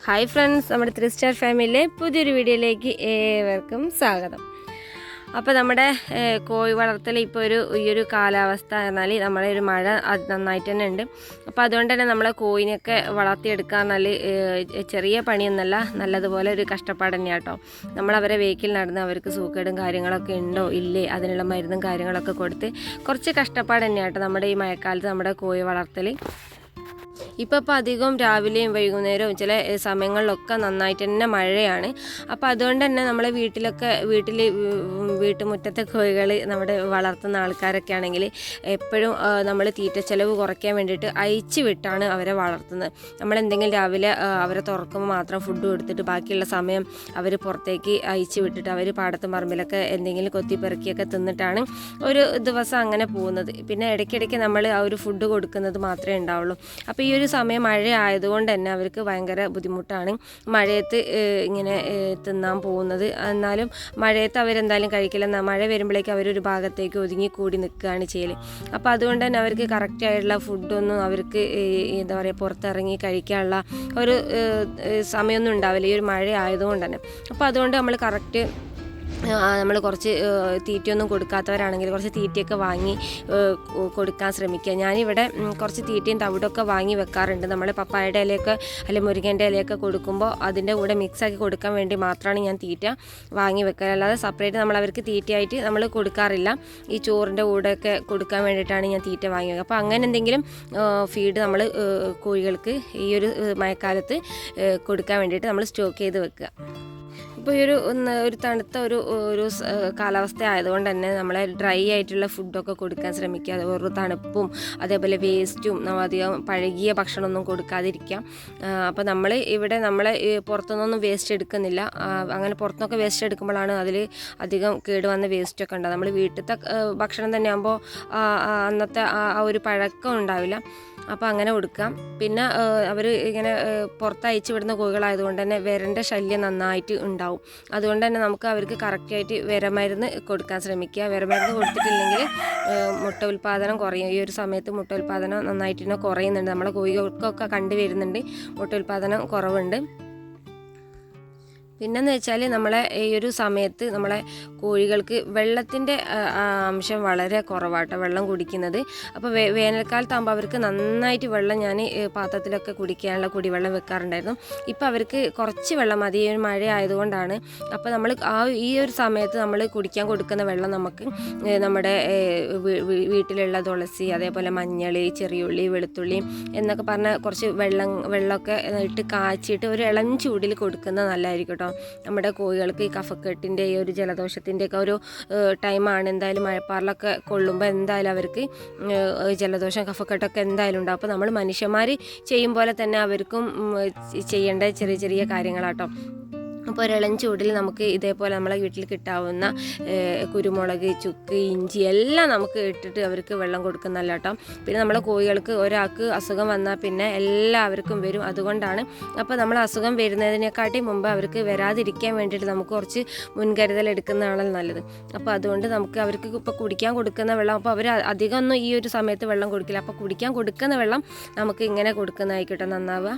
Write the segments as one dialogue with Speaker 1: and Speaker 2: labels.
Speaker 1: Hi friends, നമ്മുടെ 3 star ഫാമിലിയിലെ പുതിയൊരു വീഡിയോയിലേക്ക് ഏവർക്കും സ്വാഗതം. അപ്പോൾ നമ്മുടെ കോഴി വളർത്തൽ ഇപ്പോൾ ഈ ഒരു കാലാവസ്ഥ എന്നാൽ നമ്മളെ ഒരു മഴ നന്നായിട്ട് തന്നെ ഉണ്ട്. അപ്പോൾ അതുകൊണ്ട് തന്നെ നമ്മളെ കോഴിനെയൊക്കെ വളർത്തിയെടുക്കാൻ ചെറിയ പണിയൊന്നല്ല, നല്ലതുപോലെ ഒരു കഷ്ടപ്പാട് തന്നെയാണ് കേട്ടോ. നമ്മളവരെ വെഹിക്കിൽ നടന്ന് അവർക്ക് സൂക്കേടും കാര്യങ്ങളൊക്കെ ഉണ്ടോ ഇല്ലേ അതിനുള്ള മരുന്നും കാര്യങ്ങളൊക്കെ കൊടുത്ത് കുറച്ച് കഷ്ടപ്പാട് തന്നെയാണ് കേട്ടോ നമ്മുടെ ഈ മഴക്കാലത്ത് നമ്മുടെ കോഴി വളർത്തൽ. ഇപ്പോൾ അധികം രാവിലെയും വൈകുന്നേരവും ചില സമയങ്ങളിലൊക്കെ നന്നായിട്ട് തന്നെ മഴയാണ്. അപ്പോൾ അതുകൊണ്ട് തന്നെ നമ്മളെ വീട്ടുമുറ്റത്തെ കോഴികൾ നമ്മുടെ വളർത്തുന്ന ആൾക്കാരൊക്കെ ആണെങ്കിൽ എപ്പോഴും നമ്മൾ തീറ്റ ചെലവ് കുറയ്ക്കാൻ വേണ്ടിയിട്ട് അയച്ചു വിട്ടാണ് അവരെ വളർത്തുന്നത്. നമ്മളെന്തെങ്കിലും രാവിലെ അവരെ തുറക്കുമ്പോൾ മാത്രം ഫുഡ് കൊടുത്തിട്ട് ബാക്കിയുള്ള സമയം അവർ പുറത്തേക്ക് അയച്ചു വിട്ടിട്ട് അവർ പാടത്തും പറമ്പിലൊക്കെ എന്തെങ്കിലും കൊത്തിപ്പെറുക്കിയൊക്കെ തിന്നിട്ടാണ് ഒരു ദിവസം അങ്ങനെ പോകുന്നത്. പിന്നെ ഇടയ്ക്കിടയ്ക്ക് നമ്മൾ ആ ഒരു ഫുഡ് കൊടുക്കുന്നത് മാത്രമേ ഉണ്ടാവുള്ളൂ. അപ്പോൾ ഈ ഒരു സമയം മഴ ആയതുകൊണ്ട് തന്നെ അവർക്ക് ഭയങ്കര ബുദ്ധിമുട്ടാണ് മഴയത്ത് ഇങ്ങനെ തിന്നാൻ പോകുന്നത്. എന്നാലും മഴയത്ത് അവരെന്തായാലും കഴിക്കില്ല. മഴ വരുമ്പോഴേക്കും അവരൊരു ഭാഗത്തേക്ക് ഒതുങ്ങിക്കൂടി നിൽക്കുകയാണ് ചെയ്യൽ. അപ്പോൾ അതുകൊണ്ട് തന്നെ അവർക്ക് കറക്റ്റായിട്ടുള്ള ഫുഡൊന്നും അവർക്ക് എന്താ പറയുക പുറത്തിറങ്ങി കഴിക്കാനുള്ള ഒരു സമയമൊന്നും ഉണ്ടാവില്ല ഈ ഒരു മഴ ആയതുകൊണ്ട് തന്നെ. അപ്പോൾ അതുകൊണ്ട് നമ്മൾ കുറച്ച് തീറ്റയൊന്നും കൊടുക്കാത്തവരാണെങ്കിൽ കുറച്ച് തീറ്റയൊക്കെ വാങ്ങി കൊടുക്കാൻ ശ്രമിക്കുക. ഞാനിവിടെ കുറച്ച് തീറ്റയും തവിടൊക്കെ വാങ്ങി വെക്കാറുണ്ട്. നമ്മൾ പപ്പായയുടെ ഇലയൊക്കെ അല്ലെങ്കിൽ മുരിങ്ങേൻ്റെ ഇലയൊക്കെ കൊടുക്കുമ്പോൾ അതിൻ്റെ കൂടെ മിക്സാക്കി കൊടുക്കാൻ വേണ്ടി മാത്രമാണ് ഞാൻ തീറ്റ വാങ്ങി വെക്കുക. അല്ലാതെ സെപ്പറേറ്റ് നമ്മൾ അവർക്ക് തീറ്റയായിട്ട് നമ്മൾ കൊടുക്കാറില്ല. ഈ ചോറിൻ്റെ കൂടെയൊക്കെ കൊടുക്കാൻ വേണ്ടിയിട്ടാണ് ഞാൻ തീറ്റ വാങ്ങി വെക്കുക. അപ്പോൾ അങ്ങനെ എന്തെങ്കിലും ഫീഡ് നമ്മൾ കോഴികൾക്ക് ഈ ഒരു മഴക്കാലത്ത് കൊടുക്കാൻ വേണ്ടിയിട്ട് നമ്മൾ സ്റ്റോക്ക് ചെയ്ത് വെക്കുക. ഇപ്പോൾ ഒരു തണുത്ത ഒരു കാലാവസ്ഥ ആയതുകൊണ്ട് തന്നെ നമ്മളെ ഡ്രൈ ആയിട്ടുള്ള ഫുഡൊക്കെ കൊടുക്കാൻ ശ്രമിക്കുക. ഒരു തണുപ്പും അതേപോലെ വേസ്റ്റും അധികം പഴകിയ ഭക്ഷണമൊന്നും കൊടുക്കാതിരിക്കാം. അപ്പോൾ നമ്മളെ പുറത്തുനിന്നൊന്നും വേസ്റ്റ് എടുക്കുന്നില്ല. അങ്ങനെ പുറത്തുനിന്നൊക്കെ വേസ്റ്റ് എടുക്കുമ്പോഴാണ് അതിൽ അധികം കേടുവന്ന വേസ്റ്റൊക്കെ ഉണ്ടാകും. നമ്മൾ വീട്ടിലത്തെ ഭക്ഷണം തന്നെ ആകുമ്പോൾ അന്നത്തെ ആ ഒരു പഴക്കം ഉണ്ടാവില്ല. അപ്പോൾ അങ്ങനെ കൊടുക്കാം. പിന്നെ അവർ ഇങ്ങനെ പുറത്തയച്ചു വിടുന്ന കോഴികളായതുകൊണ്ട് തന്നെ വിരൻ്റെ ശല്യം നന്നായിട്ട് ഉണ്ടാവും. അതുകൊണ്ട് തന്നെ നമുക്ക് അവർക്ക് കറക്റ്റായിട്ട് വിരമരുന്ന് കൊടുക്കാൻ ശ്രമിക്കുക. വിരമരുന്ന് കൊടുത്തിട്ടില്ലെങ്കിൽ മുട്ട ഉൽപ്പാദനം കുറയും. ഈ ഒരു സമയത്ത് മുട്ട ഉൽപ്പാദനം നന്നായിട്ട് തന്നെ കുറയുന്നുണ്ട്. നമ്മളെ കോഴികൾക്കൊക്കെ കണ്ടുവരുന്നുണ്ട് മുട്ട ഉൽപ്പാദനം കുറവുണ്ട്. പിന്നെന്ന് വെച്ചാൽ നമ്മളെ ഈ ഒരു സമയത്ത് നമ്മളെ കോഴികൾക്ക് വെള്ളത്തിൻ്റെ അംശം വളരെ കുറവാട്ടോ വെള്ളം കുടിക്കുന്നത്. അപ്പോൾ വേനൽക്കാലത്താകുമ്പോൾ അവർക്ക് നന്നായിട്ട് വെള്ളം ഞാൻ പാത്രത്തിലൊക്കെ കുടിക്കാനുള്ള കുടിവെള്ളം വെക്കാറുണ്ടായിരുന്നു. ഇപ്പോൾ അവർക്ക് കുറച്ച് വെള്ളം മതി, ഈ ഒരു മഴ ആയതുകൊണ്ടാണ്. അപ്പോൾ നമ്മൾ ഈ ഒരു സമയത്ത് നമ്മൾ കുടിക്കാൻ കൊടുക്കുന്ന വെള്ളം നമുക്ക് നമ്മുടെ വീട്ടിലുള്ള തുളസി, അതേപോലെ മഞ്ഞൾ, ചെറിയുള്ളി, വെളുത്തുള്ളി എന്നൊക്കെ പറഞ്ഞ കുറച്ച് വെള്ളമൊക്കെ ഇട്ട് കാച്ചിട്ട് ഒരു ഇളം ചൂടിൽ കൊടുക്കുന്നത് നല്ലതായിരിക്കും കേട്ടോ. നമ്മുടെ കോഴികൾക്ക് ഈ കഫക്കെട്ടിൻ്റെ ഈ ഒരു ജലദോഷത്തിൻ്റെയൊക്കെ ഒരു ടൈമാണ്. എന്തായാലും മഴപ്പാറിലൊക്കെ കൊള്ളുമ്പോൾ എന്തായാലും അവർക്ക് ജലദോഷം കഫക്കെട്ടൊക്കെ എന്തായാലും ഉണ്ടാകും. അപ്പോൾ നമ്മൾ മനുഷ്യന്മാർ ചെയ്യും പോലെ തന്നെ അവർക്കും ചെയ്യേണ്ട ചെറിയ ചെറിയ കാര്യങ്ങളാട്ടോ. അപ്പോൾ ഒരിളം ചൂടിൽ നമുക്ക് ഇതേപോലെ നമ്മളെ വീട്ടിൽ കിട്ടാവുന്ന കുരുമുളക്, ചുക്ക്, ഇഞ്ചി എല്ലാം നമുക്ക് ഇട്ടിട്ട് അവർക്ക് വെള്ളം കൊടുക്കുന്നല്ല കേട്ടോ. പിന്നെ നമ്മളെ കോഴികൾക്ക് ഒരാൾക്ക് അസുഖം വന്നാൽ പിന്നെ എല്ലാവർക്കും വരും. അതുകൊണ്ടാണ് അപ്പോൾ നമ്മൾ അസുഖം വരുന്നതിനെക്കാട്ടി മുമ്പ് അവർക്ക് വരാതിരിക്കാൻ വേണ്ടിയിട്ട് നമുക്ക് കുറച്ച് മുൻകരുതൽ എടുക്കുന്നതാണല്ലോ നല്ലത്. അപ്പോൾ അതുകൊണ്ട് നമുക്ക് അവർക്ക് ഇപ്പോൾ കുടിക്കാൻ കൊടുക്കുന്ന വെള്ളം, അപ്പോൾ അവർ അധികമൊന്നും ഈ ഒരു സമയത്ത് വെള്ളം കൊടുക്കില്ല. അപ്പോൾ കുടിക്കാൻ കൊടുക്കുന്ന വെള്ളം നമുക്ക് ഇങ്ങനെ കൊടുക്കുന്നതായിക്കോട്ടെ നന്നാവുക.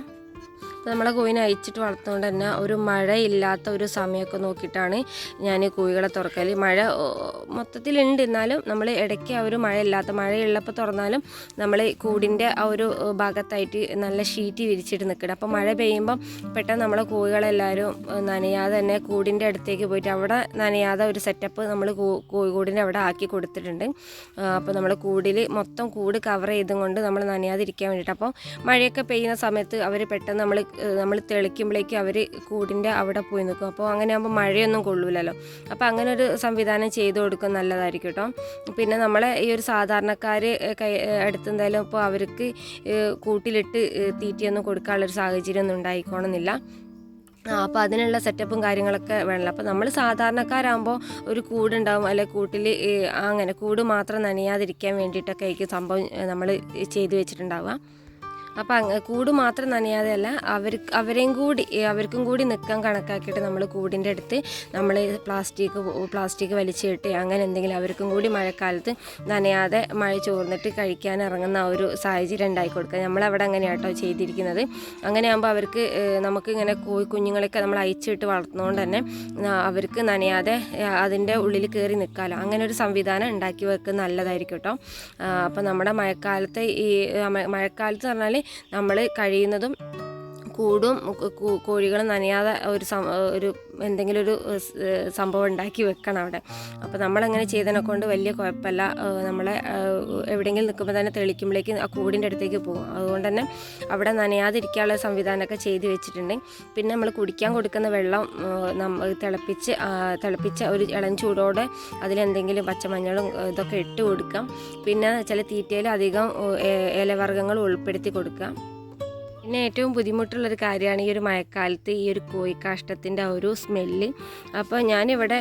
Speaker 1: അപ്പോൾ നമ്മളെ കോഴിനെ അയച്ചിട്ട് വളർത്തുകൊണ്ട് തന്നെ ഒരു മഴയില്ലാത്ത ഒരു സമയമൊക്കെ നോക്കിയിട്ടാണ് ഞാൻ കോഴികളെ തുറക്കൽ. മഴ മൊത്തത്തിലുണ്ട്, എന്നാലും നമ്മൾ ഇടയ്ക്ക് ആ ഒരു മഴയുള്ളപ്പോൾ തുറന്നാലും നമ്മൾ കൂടിൻ്റെ ആ ഒരു ഭാഗത്തായിട്ട് നല്ല ഷീറ്റ് വിരിച്ചിട്ട് നിൽക്കണം. അപ്പോൾ മഴ പെയ്യുമ്പം പെട്ടെന്ന് നമ്മളെ കോഴികളെല്ലാവരും നനയാതെ തന്നെ കൂടിൻ്റെ അടുത്തേക്ക് പോയിട്ട് അവിടെ നനയാതെ ഒരു സെറ്റപ്പ് നമ്മൾ കോഴിക്കൂടിൻ്റെ അവിടെ ആക്കി കൊടുത്തിട്ടുണ്ട്. അപ്പോൾ നമ്മൾ മൊത്തം കൂട് കവർ ചെയ്തും കൊണ്ട് നമ്മൾ നനയാതിരിക്കാൻ വേണ്ടിയിട്ട്. അപ്പോൾ മഴയൊക്കെ പെയ്യുന്ന സമയത്ത് അവർ പെട്ടെന്ന് നമ്മൾ തെളിക്കുമ്പോഴേക്കും അവർ കൂടിൻ്റെ അവിടെ പോയി നിൽക്കും. അപ്പോൾ അങ്ങനെ ആകുമ്പോൾ മഴയൊന്നും കൊള്ളൂലല്ലോ. അപ്പോൾ അങ്ങനെ ഒരു സംവിധാനം ചെയ്ത് കൊടുക്കുക നല്ലതായിരിക്കും കേട്ടോ. പിന്നെ നമ്മളെ ഈ ഒരു സാധാരണക്കാർ അടുത്തെന്തായാലും ഇപ്പോൾ അവർക്ക് കൂട്ടിലിട്ട് തീറ്റയൊന്നും കൊടുക്കാനുള്ളൊരു സാഹചര്യം ഒന്നും ഉണ്ടായിക്കോണമെന്നില്ല. അപ്പോൾ അതിനുള്ള സെറ്റപ്പും കാര്യങ്ങളൊക്കെ വേണമല്ലോ. അപ്പോൾ നമ്മൾ സാധാരണക്കാരാകുമ്പോൾ ഒരു കൂടുണ്ടാവും, അല്ലെങ്കിൽ കൂട്ടിൽ അങ്ങനെ കൂട് മാത്രം നനയാതിരിക്കാൻ വേണ്ടിയിട്ടൊക്കെ ആയിരിക്കും സംഭവം നമ്മൾ ചെയ്തു വെച്ചിട്ടുണ്ടാവുക. അപ്പോൾ കൂട് മാത്രം നനയാതെയല്ല അവർക്കും കൂടി നിൽക്കാൻ കണക്കാക്കിയിട്ട് നമ്മൾ കൂടിൻ്റെ അടുത്ത് നമ്മൾ പ്ലാസ്റ്റിക് വലിച്ചു കെട്ടി അങ്ങനെ എന്തെങ്കിലും അവർക്കും കൂടി മഴക്കാലത്ത് നനയാതെ മഴ ചോർന്നിട്ട് കഴിക്കാൻ ഇറങ്ങുന്ന ഒരു സാഹചര്യം ഉണ്ടാക്കി കൊടുക്കുക. നമ്മളവിടെ അങ്ങനെയാട്ടോ ചെയ്തിരിക്കുന്നത്. അങ്ങനെയാകുമ്പോൾ അവർക്ക് നമുക്ക് ഇങ്ങനെ കുഞ്ഞുങ്ങളൊക്കെ നമ്മൾ അയച്ചിട്ട് വളർത്തുന്നതുകൊണ്ട് തന്നെ അവർക്ക് നനയാതെ അതിൻ്റെ ഉള്ളിൽ കയറി നിൽക്കാമല്ലോ. അങ്ങനെ ഒരു സംവിധാനം ഉണ്ടാക്കി വെക്കുന്നത് നല്ലതായിരിക്കും കേട്ടോ. അപ്പോൾ നമ്മുടെ മഴക്കാലത്ത് പറഞ്ഞാൽ നമ്മൾ കഴിയുന്നതും കൂടും കോഴികൾ നനയാതെ ഒരു എന്തെങ്കിലും ഒരു സംഭവം ഉണ്ടാക്കി വെക്കണം അവിടെ. അപ്പോൾ നമ്മളങ്ങനെ ചെയ്തതിനെ കൊണ്ട് വലിയ കുഴപ്പമില്ല. നമ്മളെ എവിടെയെങ്കിലും നിൽക്കുമ്പോൾ തന്നെ തെളിക്കുമ്പോഴേക്ക് ആ കൂടിൻ്റെ അടുത്തേക്ക് പോകും. അതുകൊണ്ട് തന്നെ അവിടെ നനയാതിരിക്കാനുള്ള സംവിധാനമൊക്കെ ചെയ്ത് വെച്ചിട്ടുണ്ട്. പിന്നെ നമ്മൾ കുടിക്കാൻ കൊടുക്കുന്ന വെള്ളം തിളപ്പിച്ച ഒരു ഇളം ചൂടോടെ അതിലെന്തെങ്കിലും പച്ചമഞ്ഞളും ഇതൊക്കെ ഇട്ട് കൊടുക്കാം. പിന്നെ ചില തീറ്റയിൽ അധികം ഇലവർഗ്ഗങ്ങൾ ഉൾപ്പെടുത്തി കൊടുക്കാം. പിന്നെ ഏറ്റവും ബുദ്ധിമുട്ടുള്ളൊരു കാര്യമാണ് ഈ ഒരു മഴക്കാലത്ത് ഈ ഒരു കോഴിക്കാഷ്ടത്തിൻ്റെ ആ ഒരു സ്മെല്ല്. അപ്പോൾ ഞാനിവിടെ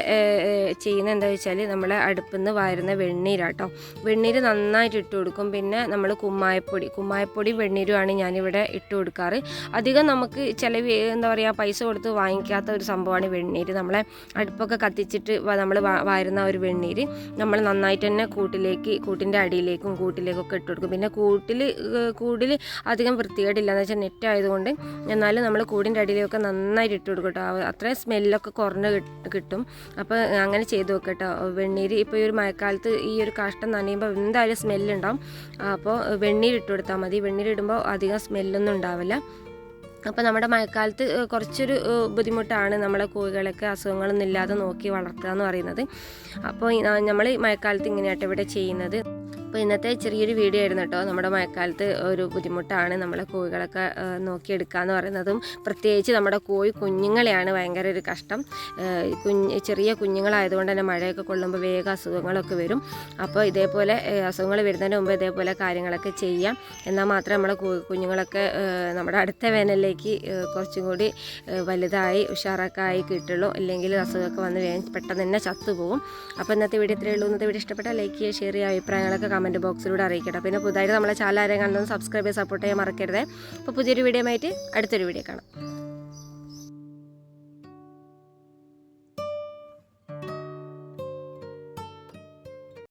Speaker 1: ചെയ്യുന്നത് എന്താ വെച്ചാൽ നമ്മളെ അടുപ്പിൽ നിന്ന് വരുന്ന വെണ്ണീരാട്ടോ. വെണ്ണീര് നന്നായിട്ട് ഇട്ട് കൊടുക്കും. പിന്നെ നമ്മൾ കുമ്മായപ്പൊടി വെണ്ണീരുമാണ് ഞാനിവിടെ ഇട്ട് കൊടുക്കാറ്. അധികം നമുക്ക് ചിലവ് എന്താ പറയുക പൈസ കൊടുത്ത് വാങ്ങിക്കാത്ത ഒരു സംഭവമാണ് വെണ്ണീര്. നമ്മളെ അടുപ്പൊക്കെ കത്തിച്ചിട്ട് നമ്മൾ വരുന്ന ഒരു വെണ്ണീര് നമ്മൾ നന്നായിട്ട് തന്നെ കൂട്ടിൻ്റെ അടിയിലേക്കും കൂട്ടിലേക്കൊക്കെ ഇട്ട് കൊടുക്കും. പിന്നെ കൂടിൽ അധികം വൃത്തികേടില്ല എന്ന് വെച്ചാൽ നെറ്റ് ആയതുകൊണ്ട്. എന്നാലും നമ്മൾ കൂടിൻ്റെ അടിയിലൊക്കെ നന്നായിട്ട് ഇട്ട് കൊടുക്കും കേട്ടോ. അത്രയും സ്മെല്ലൊക്കെ കുറഞ്ഞ് കിട്ടും. അപ്പോൾ അങ്ങനെ ചെയ്ത് നോക്കാം കേട്ടോ. വെണ്ണീര് ഇപ്പോൾ ഈ ഒരു മഴക്കാലത്ത് ഈ ഒരു കാഷ്ടം നനയുമ്പോൾ എന്തായാലും സ്മെല്ലുണ്ടാവും. അപ്പോൾ വെണ്ണീര് ഇട്ട് കൊടുത്താൽ മതി. വെണ്ണീര് ഇടുമ്പോൾ അധികം സ്മെല്ലൊന്നും ഉണ്ടാവില്ല. അപ്പോൾ നമ്മുടെ മഴക്കാലത്ത് കുറച്ചൊരു ബുദ്ധിമുട്ടാണ് നമ്മളെ കോഴികളൊക്കെ അസുഖങ്ങളൊന്നും ഇല്ലാതെ നോക്കി വളർത്തുക എന്ന് പറയുന്നത്. അപ്പോൾ നമ്മൾ മഴക്കാലത്ത് ഇങ്ങനെയാട്ടോ ഇവിടെ ചെയ്യുന്നത്. അപ്പോൾ ഇന്നത്തെ ചെറിയൊരു വീഡിയോ ആയിരുന്നു കേട്ടോ. നമ്മുടെ മഴക്കാലത്ത് ഒരു ബുദ്ധിമുട്ടാണ് നമ്മളെ കോഴികളൊക്കെ നോക്കിയെടുക്കുക എന്ന് പറയുന്നതും. പ്രത്യേകിച്ച് നമ്മുടെ കോഴി കുഞ്ഞുങ്ങളെയാണ് ഭയങ്കര ഒരു കഷ്ടം. ചെറിയ കുഞ്ഞുങ്ങളായതുകൊണ്ട് തന്നെ മഴയൊക്കെ കൊള്ളുമ്പോൾ വേഗം അസുഖങ്ങളൊക്കെ വരും. അപ്പോൾ ഇതേപോലെ അസുഖങ്ങൾ വരുന്നതിന് മുമ്പ് ഇതേപോലെ കാര്യങ്ങളൊക്കെ ചെയ്യാം. എന്നാൽ മാത്രമേ നമ്മളെ കുഞ്ഞുങ്ങളൊക്കെ നമ്മുടെ അടുത്ത വേനലിലേക്ക് കുറച്ചും കൂടി വലുതായി ഉഷാറൊക്കെ ആയി കിട്ടുള്ളൂ. അല്ലെങ്കിൽ അസുഖമൊക്കെ വന്ന് വേഗം പെട്ടെന്ന് തന്നെ ചത്തുപോകും. അപ്പോൾ ഇന്നത്തെ വീഡിയോ ഇത്രയേ ഉള്ളൂ. ഇന്നത്തെ വീഡിയോ ഇഷ്ടപ്പെട്ടാൽ ലൈക്ക് ചെയ്യുക, ഷെയർ ചെയ്യുക, അഭിപ്രായങ്ങളൊക്കെ കമൻറ്റ് ബോക്സിലൂടെ അറിയിക്കട്ടെ. പിന്നെ പുതുതായിട്ട് നമ്മളെ ചാനൽ ആരെയും കണ്ടൊന്ന് സബ്സ്ക്രൈബ് ചെയ്ത് സപ്പോർട്ട് ചെയ്യാൻ മറക്കരുത്. അപ്പോൾ പുതിയൊരു വീഡിയോ ആയിട്ട് അടുത്തൊരു വീഡിയോ കാണാം.